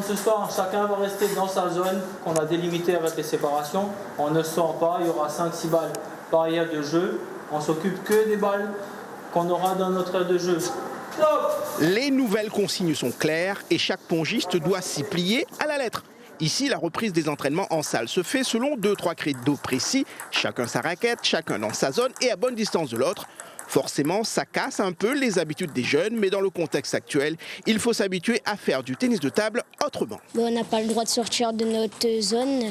ce soir, chacun va rester dans sa zone qu'on a délimitée avec les séparations. On ne sort pas, il y aura 5-6 balles par aire de jeu. On s'occupe que des balles qu'on aura dans notre aire de jeu. Stop! Les nouvelles consignes sont claires et chaque pongiste doit s'y plier à la lettre. Ici, la reprise des entraînements en salle se fait selon 2-3 credos précis, chacun sa raquette, chacun dans sa zone et à bonne distance de l'autre. Forcément, ça casse un peu les habitudes des jeunes, mais dans le contexte actuel, il faut s'habituer à faire du tennis de table autrement. On n'a pas le droit de sortir de notre zone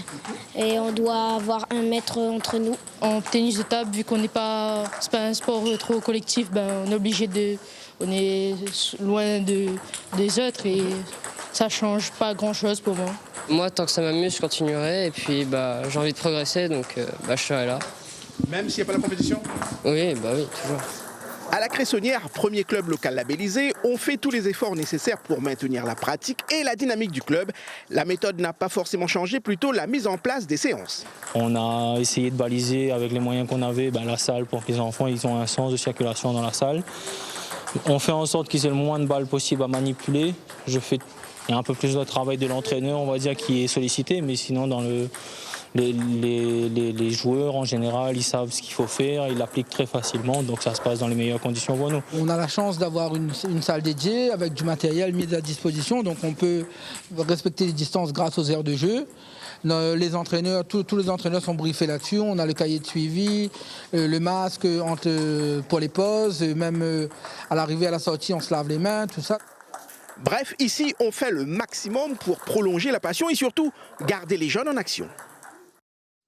et on doit avoir 1 mètre entre nous. En tennis de table, vu qu'on n'est pas, c'est pas un sport trop collectif, on est obligé on est loin des autres et ça change pas grand-chose pour moi. Moi, tant que ça m'amuse, je continuerai et puis j'ai envie de progresser, donc je serai là. Même s'il n'y a pas la compétition ? Oui, toujours. À la Cressonnière, premier club local labellisé, on fait tous les efforts nécessaires pour maintenir la pratique et la dynamique du club. La méthode n'a pas forcément changé, plutôt la mise en place des séances. On a essayé de baliser avec les moyens qu'on avait la salle pour que les enfants ils ont un sens de circulation dans la salle. On fait en sorte qu'ils aient le moins de balles possible à manipuler. Il y a un peu plus de travail de l'entraîneur, on va dire, qui est sollicité, mais sinon dans les joueurs en général, ils savent ce qu'il faut faire, ils l'appliquent très facilement, donc ça se passe dans les meilleures conditions pour nous. On a la chance d'avoir une salle dédiée avec du matériel mis à disposition, donc on peut respecter les distances grâce aux aires de jeu. Les entraîneurs, tous les entraîneurs sont briefés là-dessus. On a le cahier de suivi, le masque pour les pauses, même à l'arrivée à la sortie, on se lave les mains, tout ça. Bref, ici, on fait le maximum pour prolonger la passion et surtout garder les jeunes en action.